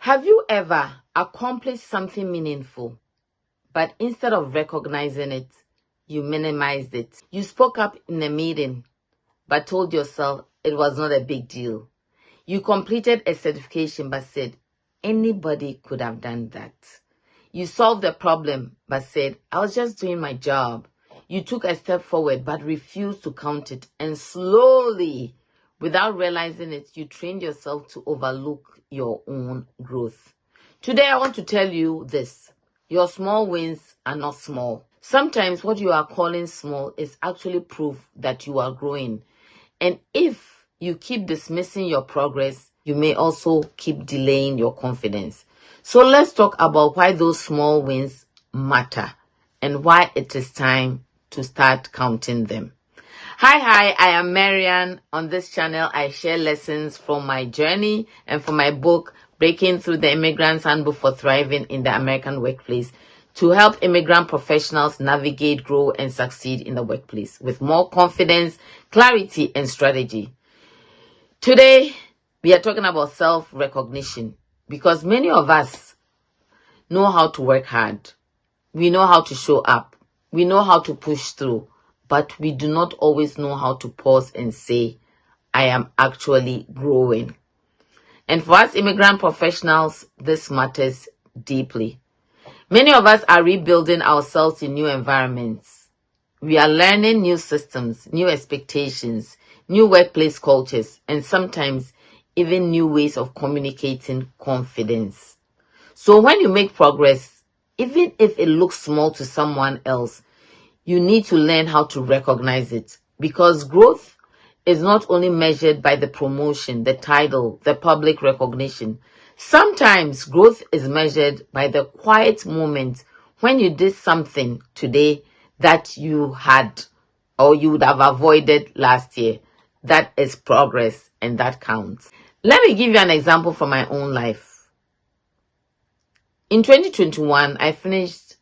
Have you ever accomplished something meaningful, but instead of recognizing it, you minimized it? You spoke up in a meeting, but told yourself it was not a big deal. You completed a certification, but said anybody could have done that. You solved the problem, but said, I was just doing my job. You took a step forward, but refused to count it. And slowly, without realizing it, you trained yourself to overlook your own growth. Today, I want to tell you this. Your small wins are not small. Sometimes what you are calling small is actually proof that you are growing. And if you keep dismissing your progress, you may also keep delaying your confidence. So let's talk about why those small wins matter and why it is time to start counting them. Hi, I am Marian. On this channel, I share lessons from my journey and from my book, Breaking Through the Immigrant's Handbook for Thriving in the American Workplace, to help immigrant professionals navigate, grow, and succeed in the workplace with more confidence, clarity, and strategy. Today, we are talking about self-recognition because many of us know how to work hard. We know how to show up. We know how to push through, but we do not always know how to pause and say, I am actually growing. And for us immigrant professionals, this matters deeply. Many of us are rebuilding ourselves in new environments. We are learning new systems, new expectations, new workplace cultures, and sometimes even new ways of communicating confidence. So when you make progress, even if it looks small to someone else, you need to learn how to recognize it, because growth is not only measured by the promotion, the title, the public recognition. Sometimes growth is measured by the quiet moment when you did something today that you had or you would have avoided last year. That is progress, and that counts. Let me give you an example from my own life. In 2021, I finished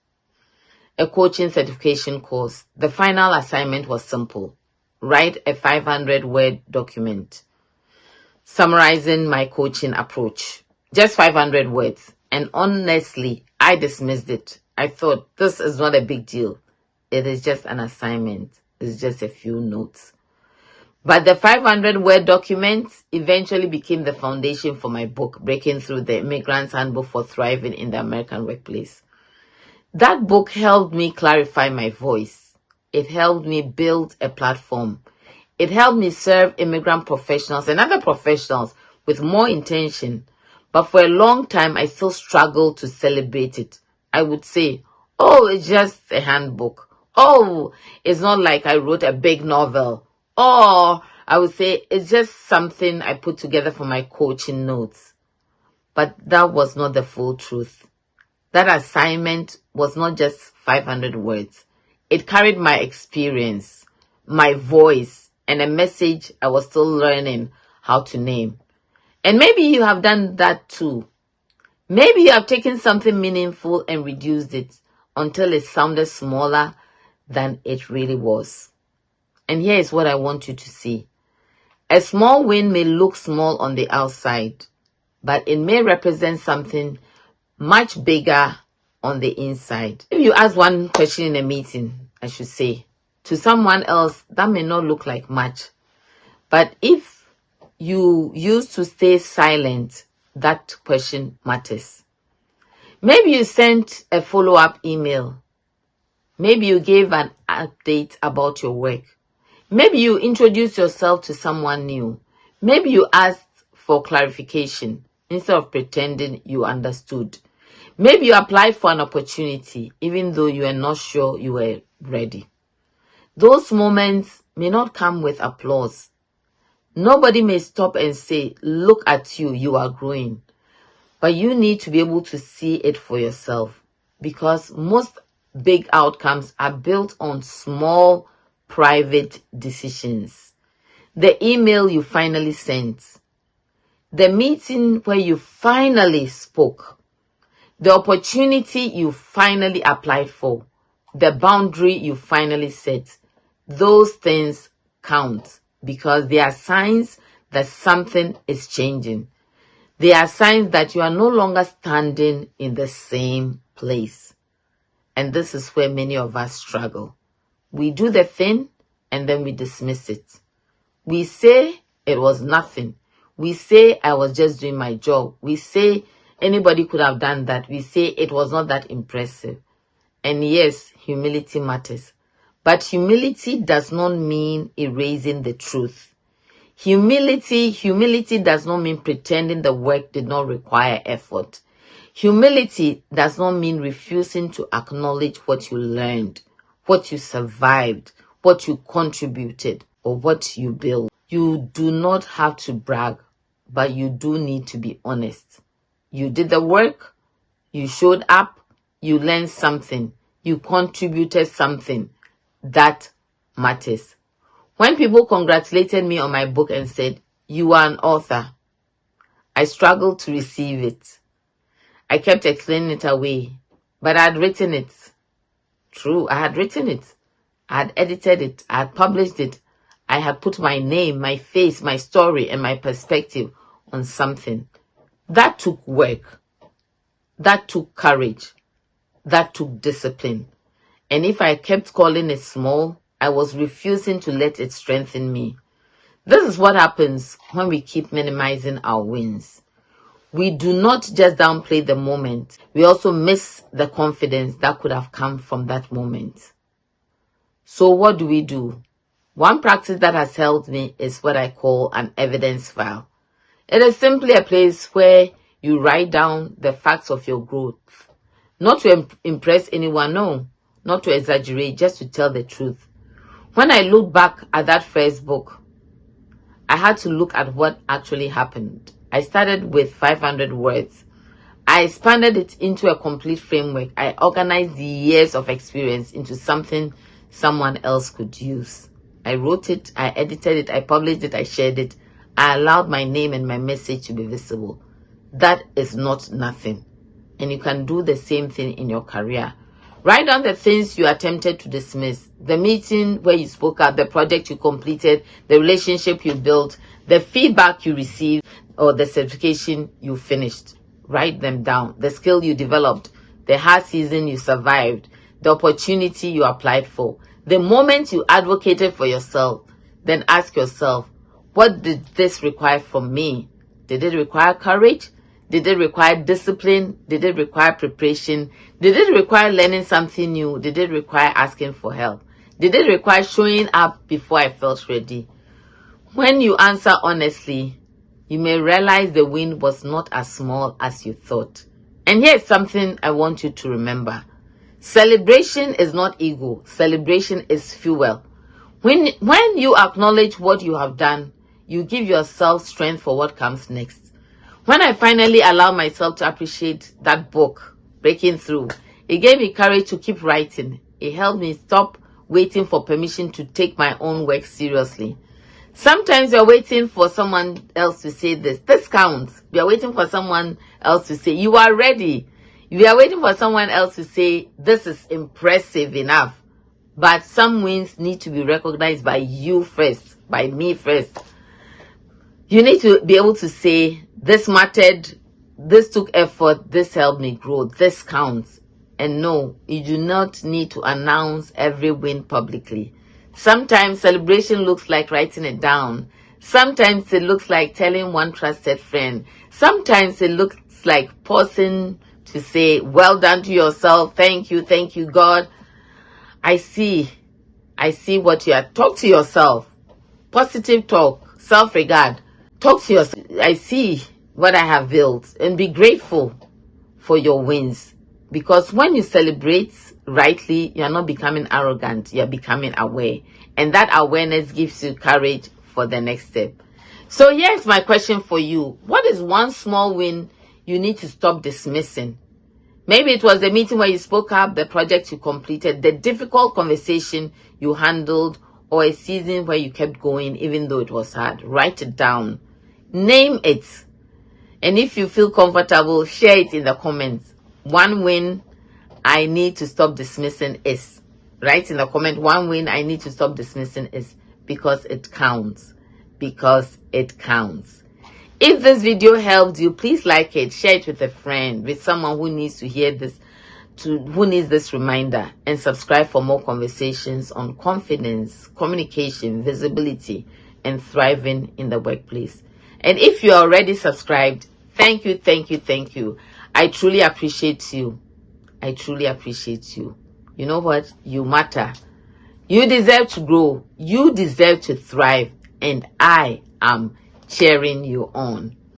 a coaching certification course. The final assignment was simple. Write a 500-word document summarizing my coaching approach. Just 500 words. And honestly, I dismissed it. I thought, this is not a big deal. It is just an assignment. It's just a few notes. But the 500-word document eventually became the foundation for my book, Breaking Through the Immigrant's Handbook for Thriving in the American Workplace. That book helped me clarify my voice. It helped me build a platform. It helped me serve immigrant professionals and other professionals with more intention. But for a long time, I still struggled to celebrate it. I would say, oh, it's just a handbook. Oh, it's not like I wrote a big novel. Or I would say, it's just something I put together for my coaching notes. But that was not the full truth. That assignment was not just 500 words. It carried my experience, my voice, and a message I was still learning how to name. And maybe you have done that too. Maybe you have taken something meaningful and reduced it until it sounded smaller than it really was. And here is what I want you to see. A small win may look small on the outside, but it may represent something much bigger on the inside. If you ask one question in a meeting, I should say, to someone else, that may not look like much. But if you used to stay silent, that question matters. Maybe you sent a follow-up email. Maybe you gave an update about your work. Maybe you introduced yourself to someone new. Maybe you asked for clarification instead of pretending you understood. Maybe you applied for an opportunity even though you are not sure you were ready. Those moments may not come with applause. Nobody may stop and say, look at you, you are growing. But you need to be able to see it for yourself, because most big outcomes are built on small, private decisions. The email you finally sent, the meeting where you finally spoke, the opportunity you finally applied for, the boundary you finally set. Those things count because they are signs that something is changing. They are signs that you are no longer standing in the same place. And this is where many of us struggle. We do the thing and then we dismiss it. We say it was nothing. We say I was just doing my job. We say anybody could have done that. We say it was not that impressive. And yes, humility matters. But humility does not mean erasing the truth. Humility does not mean pretending the work did not require effort. Humility does not mean refusing to acknowledge what you learned, what you survived, what you contributed, or what you built. You do not have to brag, but you do need to be honest. You did the work, you showed up, you learned something, you contributed something. That matters. When people congratulated me on my book and said, "You are an author," I struggled to receive it. I kept explaining it away, but I had written it. True, I had written it. I had edited it. I had published it. I had put my name, my face, my story, and my perspective on something. That took work. That took courage. That took discipline. And if I kept calling it small, I was refusing to let it strengthen me. This is what happens when we keep minimizing our wins. We do not just downplay the moment. We also miss the confidence that could have come from that moment. So what do? One practice that has helped me is what I call an evidence file. It is simply a place where you write down the facts of your growth. Not to impress anyone, no. Not to exaggerate, just to tell the truth. When I look back at that first book, I had to look at what actually happened. I started with 500 words. I expanded it into a complete framework. I organized the years of experience into something someone else could use. I wrote it, I edited it, I published it, I shared it. I allowed my name and my message to be visible. That is not nothing. And you can do the same thing in your career. Write down the things you attempted to dismiss. The meeting where you spoke up, the project you completed, the relationship you built, the feedback you received, or the certification you finished. Write them down. The skill you developed, the hard season you survived, the opportunity you applied for, the moment you advocated for yourself. Then ask yourself, what did this require from me? Did it require courage? Did it require discipline? Did it require preparation? Did it require learning something new? Did it require asking for help? Did it require showing up before I felt ready? When you answer honestly, you may realize the win was not as small as you thought. And here's something I want you to remember. Celebration is not ego. Celebration is fuel. When you acknowledge what you have done, you give yourself strength for what comes next. When I finally allowed myself to appreciate that book, Breaking Through, it gave me courage to keep writing. It helped me stop waiting for permission to take my own work seriously. Sometimes you're waiting for someone else to say this. This counts. You're waiting for someone else to say, you are ready. You are waiting for someone else to say, this is impressive enough. But some wins need to be recognized by you first, by me first. You need to be able to say, this mattered, this took effort, this helped me grow, this counts. And no, you do not need to announce every win publicly. Sometimes celebration looks like writing it down. Sometimes it looks like telling one trusted friend. Sometimes it looks like pausing to say, well done to yourself. Thank you, God. I see what you are. Talk to yourself. Positive talk, self-regard. Talk to yourself. I see what I have built, and be grateful for your wins. Because when you celebrate rightly, you're not becoming arrogant, you're becoming aware. And that awareness gives you courage for the next step. So here's my question for you. What is one small win you need to stop dismissing? Maybe it was the meeting where you spoke up, the project you completed, the difficult conversation you handled, or a season where you kept going even though it was hard. Write it down. Name it. And if you feel comfortable, share it in the comments. One win I need to stop dismissing is. Write in the comment, one win I need to stop dismissing is, because it counts. Because it counts. If this video helped you, please like it, share it with a friend, with someone who needs to hear this, who needs this reminder, and subscribe for more conversations on confidence, communication, visibility, and thriving in the workplace. And if you are already subscribed, thank you, thank you, thank you. I truly appreciate you. I truly appreciate you. You know what? You matter. You deserve to grow. You deserve to thrive. And I am cheering you on.